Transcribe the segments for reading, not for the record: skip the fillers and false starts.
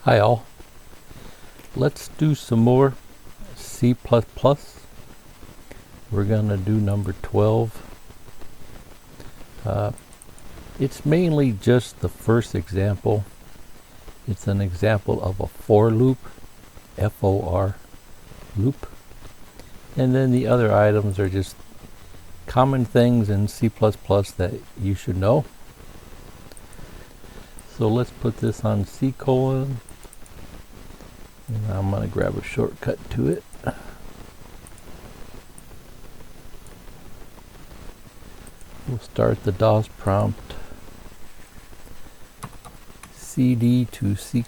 Hi all. Let's do some more C++. We're gonna do number 12. It's mainly just the first example. It's an example of a for loop, F-O-R loop. And then the other items are just common things in C++ that you should know. So let's put this on C:, and I'm going to grab a shortcut to it. We'll start the DOS prompt, cd to C:,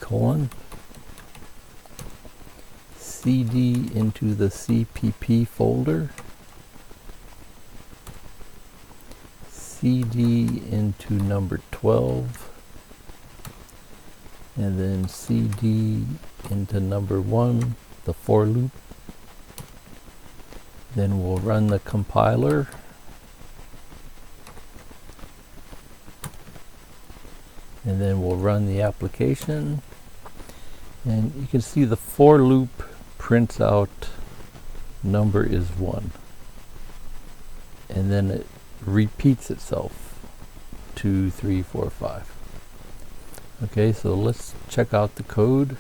cd into the CPP folder, cd into number 12, and then cd into number 1, the for loop. Then we'll run the compiler. And then we'll run the application. And you can see the for loop prints out number is 1. And then it repeats itself 2, 3, 4, 5. Okay, so let's check out the code.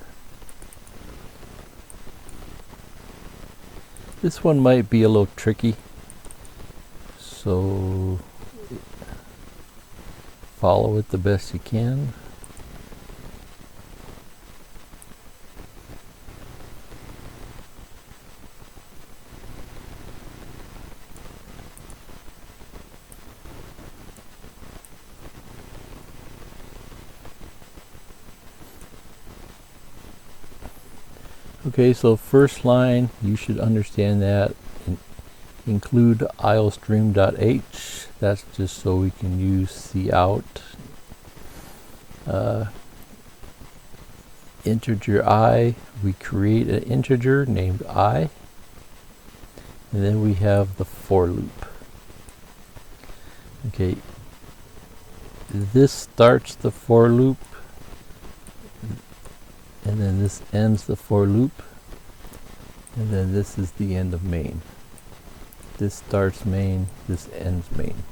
This one might be a little tricky, so follow it the best you can. Okay, so first line, you should understand that. Include iostream.h. That's just so we can use cout. Integer I, we create an integer named I. And then we have the for loop. Okay, this starts the for loop. And then this ends the for loop, and then this is the end of main. This starts main, this ends main.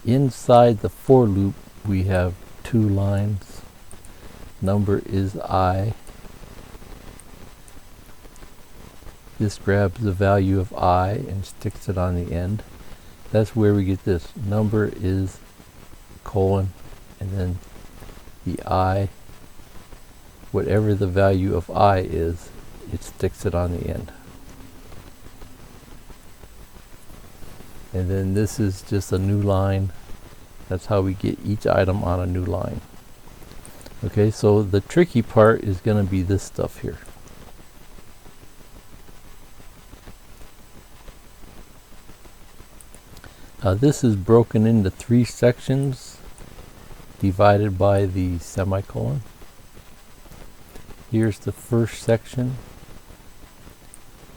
Inside the for loop we have 2 lines. Number is I. This grabs the value of I and sticks it on the end. That's where we get this. Number is colon, and then the I. Whatever the value of I is, it sticks it on the end. And then this is just a new line. That's how we get each item on a new line. Okay, so the tricky part is going to be this stuff here. This is broken into 3 sections divided by the semicolon. Here's the first section.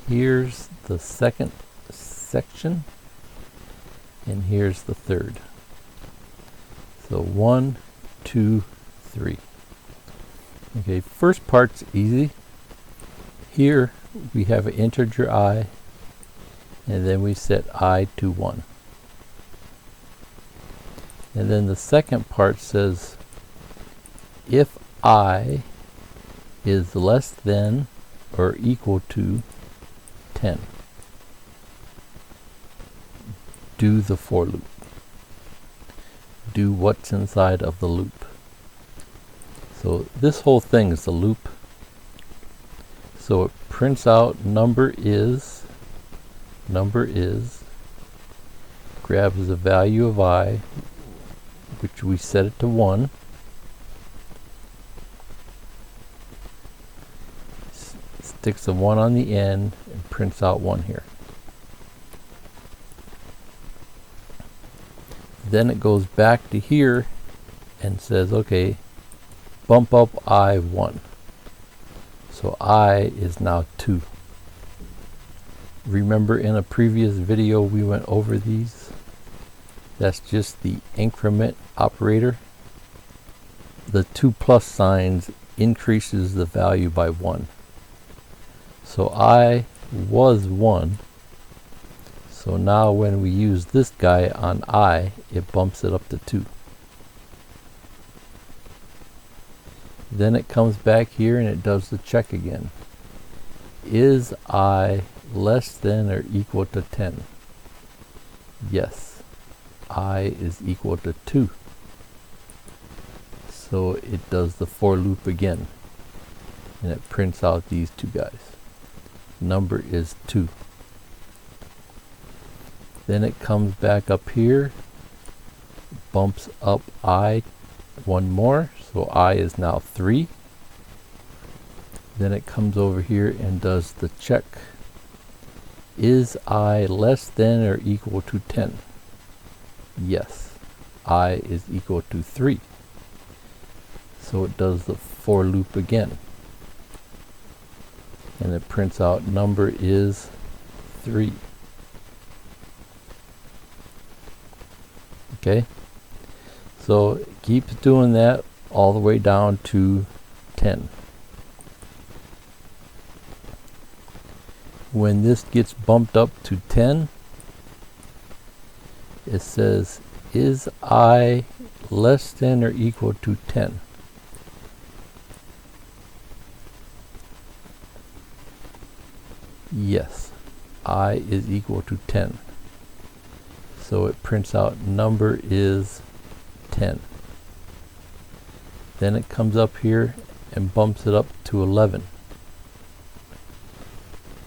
Here's the second section. And here's the third. So 1, 2, 3. Okay, first part's easy. Here we have an integer I, and then we set I to 1. And then the second part says if I is less than or equal to 10. Do the for loop. Do what's inside of the loop. So this whole thing is the loop. So it prints out number is, grabs the value of I, which we set it to 1. Sticks a 1 on the end and prints out 1 here. Then it goes back to here and says, okay, bump up I 1. So I is now 2. Remember in a previous video we went over these? That's just the increment operator. The 2 plus signs increases the value by 1. So I was 1. So now when we use this guy on I, it bumps it up to 2. Then it comes back here and it does the check again. Is I less than or equal to 10? Yes. I is equal to 2. So it does the for loop again. And it prints out these two guys. Number is 2. Then it comes back up here, bumps up I one more, so I is now 3. Then it comes over here and does the check. Is I less than or equal to 10? Yes. I is equal to 3. So it does the for loop again. And it prints out number is 3. Okay, so it keeps doing that all the way down to 10. When this gets bumped up to 10, it says, is I less than or equal to 10? Yes, I is equal to 10. So it prints out number is 10. Then it comes up here and bumps it up to 11.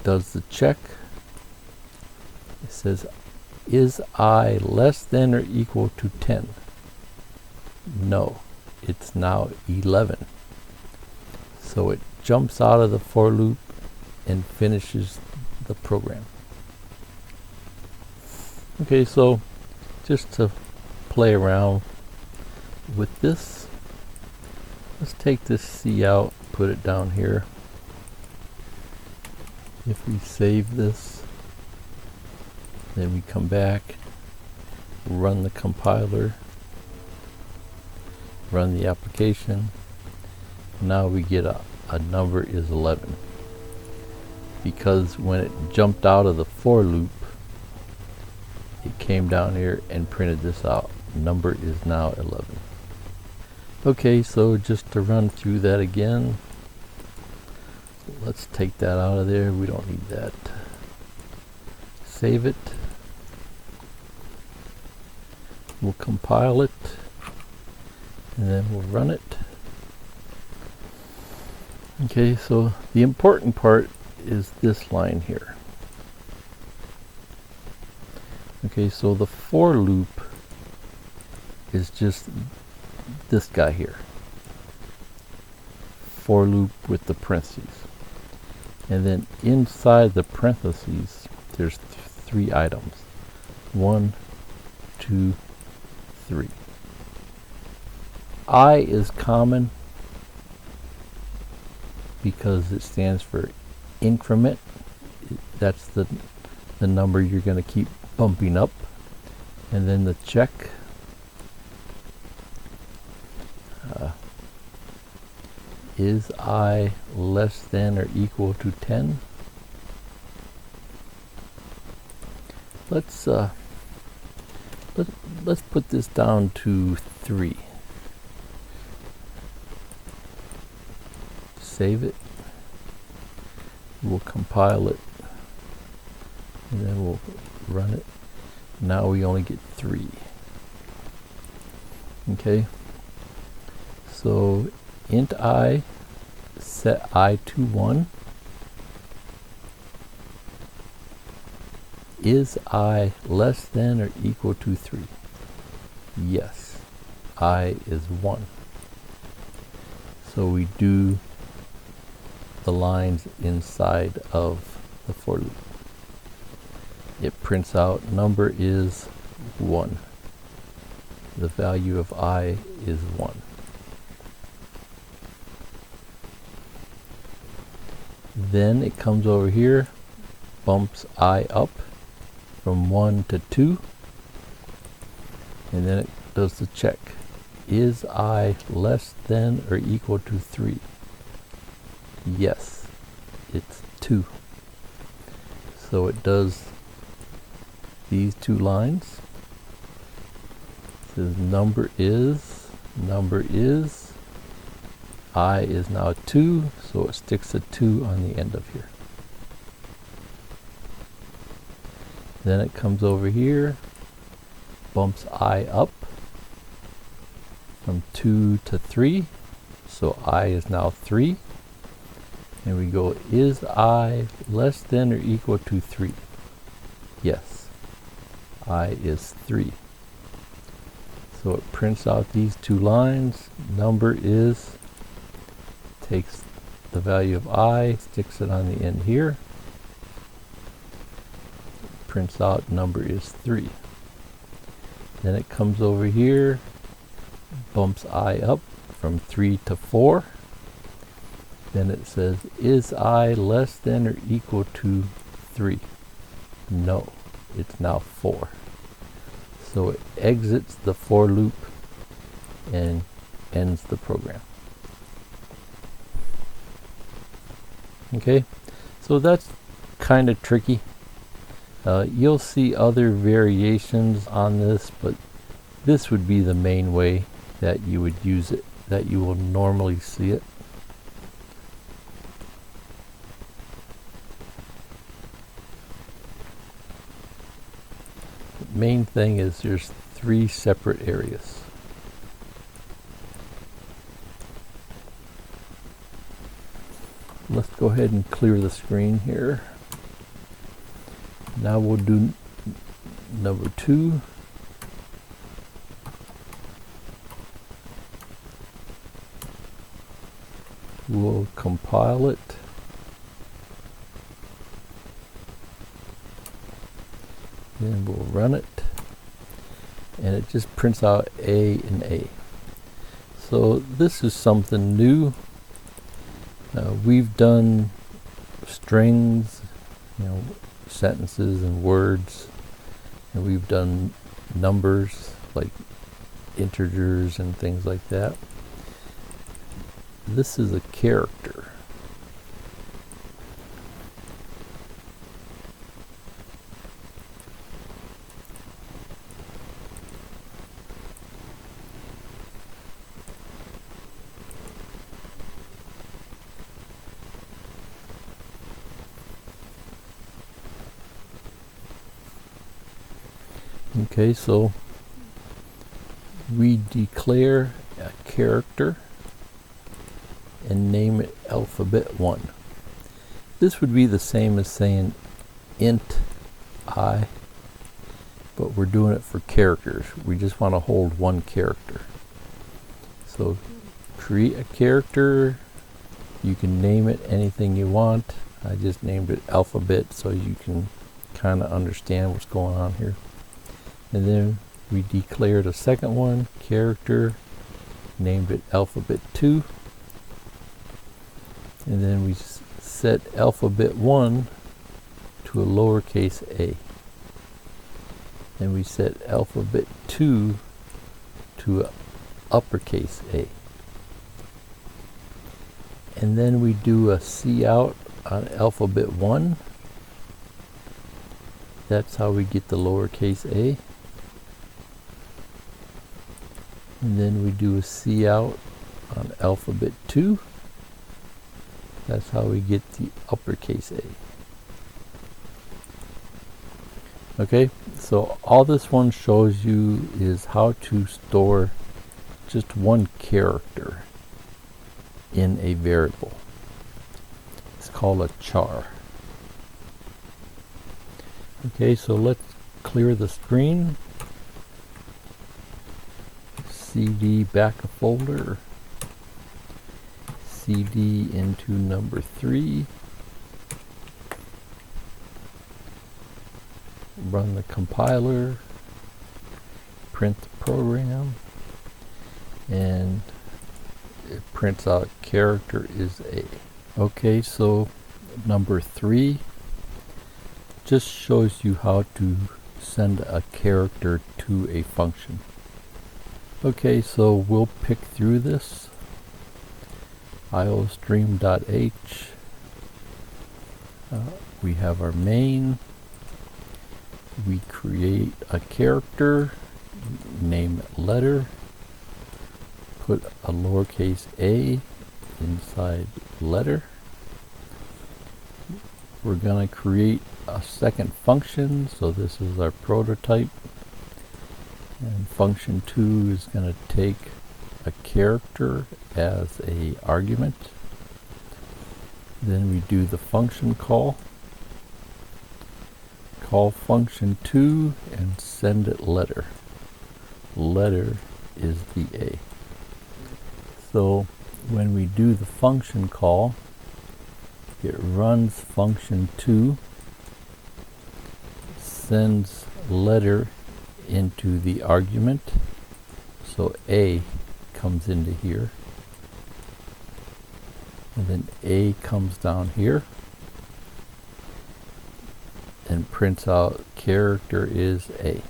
Does the check. It says, is I less than or equal to 10? No, it's now 11. So it jumps out of the for loop and finishes the program. Okay, so just to play around with this, let's take this C out, put it down here. If we save this, then we come back, run the compiler, run the application. Now we get a number is 11. Because when it jumped out of the for loop, it came down here and printed this out. Number is now 11. Okay, so just to run through that again, let's take that out of there. We don't need that. Save it. We'll compile it, and then we'll run it. Okay, so the important part is this line here. Okay, so the for loop is just this guy here. For loop with the parentheses. And then inside the parentheses, there's 3 items. 1, 2, 3. I is common because it stands for increment. That's the number you're going to keep bumping up. And then the check is I less than or equal to 10? Let's put this down to 3. Save it. We'll compile it, and then we'll run it. Now we only get 3. Okay, so int I, set I to 1. Is I less than or equal to 3? Yes, I is 1. So we do the lines inside of the for loop. It prints out number is 1. The value of I is 1. Then it comes over here, bumps I up from 1 to 2, and then it does the check. Is I less than or equal to 3? Yes, it's 2. So it does these 2 lines. It says number is, I is now 2, so it sticks a 2 on the end of here. Then it comes over here, bumps I up from 2 to 3, so I is now 3. And we go, is I less than or equal to 3? Yes, I is 3. So it prints out these 2 lines. Number is, takes the value of I, sticks it on the end here, prints out number is 3. Then it comes over here, bumps I up from 3 to 4. Then it says, is I less than or equal to 3? No, it's now 4. So it exits the for loop and ends the program. Okay, so that's kind of tricky. You'll see other variations on this, but this would be the main way that you would use it, that you will normally see it. The main thing is there's 3 separate areas. Let's go ahead and clear the screen here. Now we'll do number 2. We'll compile it. Then we'll run it. And it just prints out A and A. So this is something new. We've done strings, sentences and words, and we've done numbers like integers and things like that. This is a character. Okay, so we declare a character and name it alphabet 1. This would be the same as saying int I, but we're doing it for characters. We just want to hold one character. So create a character. You can name it anything you want. I just named it alphabet so you can kind of understand what's going on here. And then we declared a second one, character, named it alphabet 2. And then we set alphabet 1 to a lowercase a. And we set alphabet 2 to a uppercase a. And then we do a cout on alphabet 1. That's how we get the lowercase a. And then we do a cout on alphabet 2. That's how we get the uppercase A. Okay, so all this one shows you is how to store just one character in a variable. It's called a char. Okay, so let's clear the screen. CD back a folder, CD into number 3, run the compiler, print the program, and it prints out character is A. Okay, so number 3 just shows you how to send a character to a function. Okay, so we'll pick through this. iostream.h. We have our main. We create a character, name it letter, put a lowercase a inside letter. We're going to create a second function, so this is our prototype. And function 2 is going to take a character as a argument. Then we do the function call. Call function 2 and send it letter. Letter is the A. So when we do the function call, it runs function 2, sends letter into the argument, so A comes into here, and then A comes down here and prints out character is A.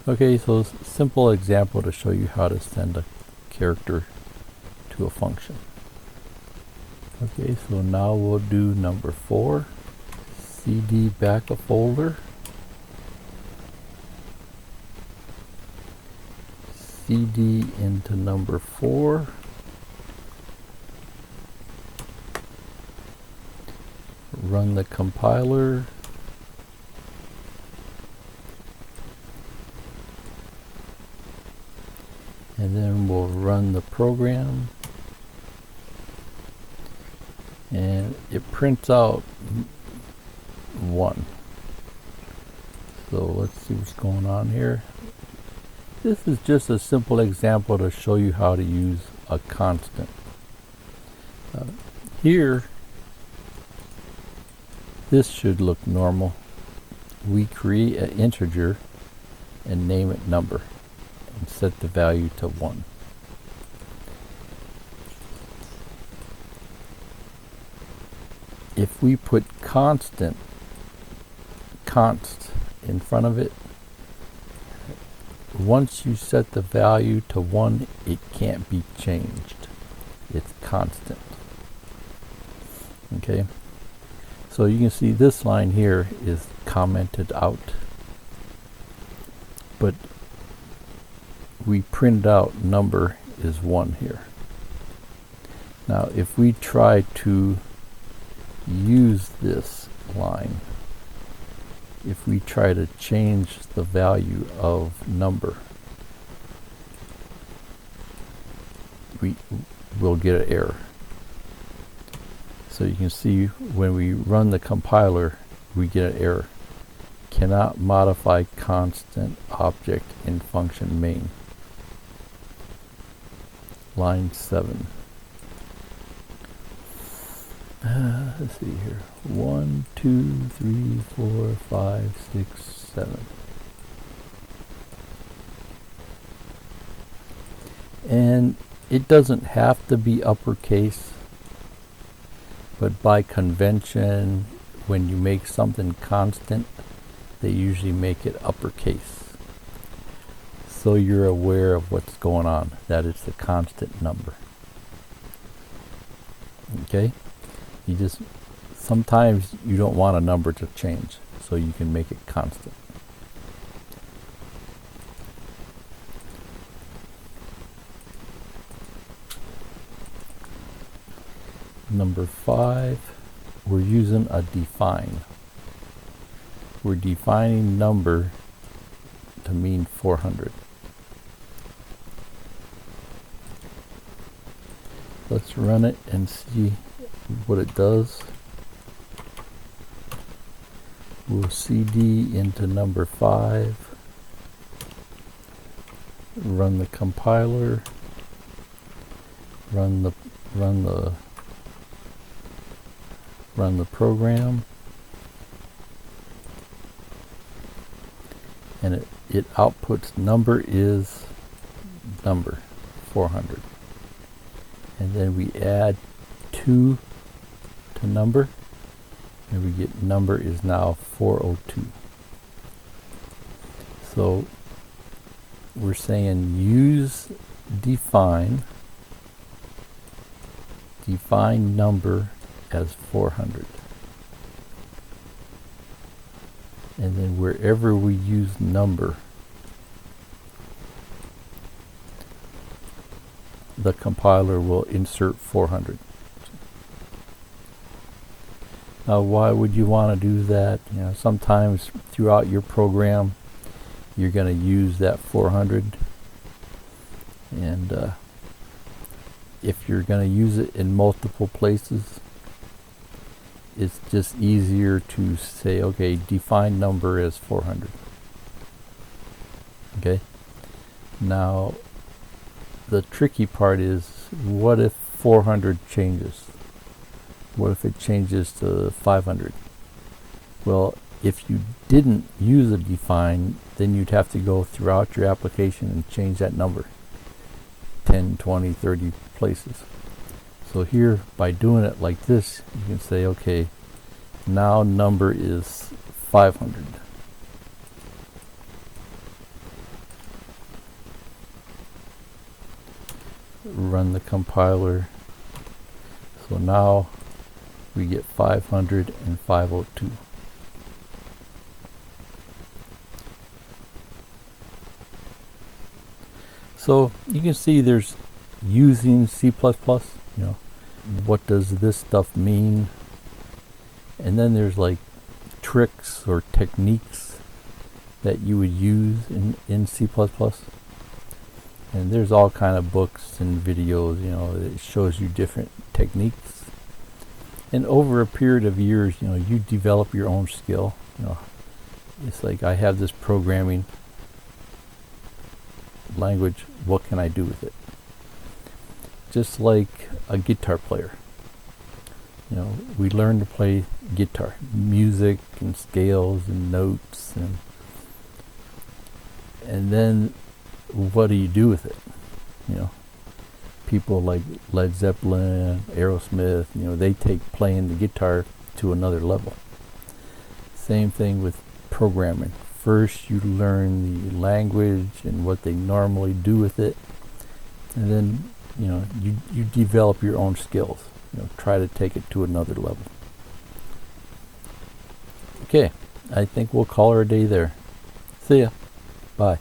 Okay, so simple example to show you how to send a character to a function. Okay, so now we'll do number 4. CD back a folder. CD into number 4. Run the compiler. And then we'll run the program. And it prints out 1. So let's see what's going on here. This is just a simple example to show you how to use a constant. Here, this should look normal. We create an integer and name it number and set the value to 1. If we put const in front of it, once you set the value to 1, it can't be changed. It's constant. Okay, so you can see this line here is commented out, but we print out number is 1 here. Now if we try to use this line, if we try to change the value of number, we will get an error. So you can see when we run the compiler, we get an error. Cannot modify constant object in function main. Line 7. Let's see here. 1, 2, 3, 4, 5, 6, 7. And it doesn't have to be uppercase, but by convention, when you make something constant, they usually make it uppercase. So you're aware of what's going on, that it's a constant number. Okay? You just, sometimes you don't want a number to change, so you can make it constant. Number 5, we're using a define. We're defining number to mean 400. Let's run it and see what it does. We'll CD into number 5, run the compiler, run the program, and it outputs number is number 400, and then we add 2 to number, and we get number is now 402. So we're saying use define number as 400. And then wherever we use number, the compiler will insert 400. Now, why would you want to do that? You know, sometimes throughout your program, you're going to use that 400, and if you're going to use it in multiple places, it's just easier to say, okay, define number as 400. Okay. Now, the tricky part is, what if 400 changes? What if it changes to 500? Well, if you didn't use a define, then you'd have to go throughout your application and change that number 10, 20, 30 places. So here, by doing it like this, you can say, okay, now number is 500. Run the compiler. So now we get 500 and 502. So you can see there's using C++, you know, what does this stuff mean? And then there's like tricks or techniques that you would use in C++. And there's all kind of books and videos, you know, that shows you different techniques. And over a period of years, you know, you develop your own skill. You know, it's like, I have this programming language, what can I do with it? Just like a guitar player. You know, we learn to play guitar, music and scales and notes, and then what do you do with it? You know, people like Led Zeppelin, Aerosmith, you know, they take playing the guitar to another level. Same thing with programming. First you learn the language and what they normally do with it, and then, you know, you develop your own skills. You know, try to take it to another level. Okay, I think we'll call her a day there. See ya. Bye.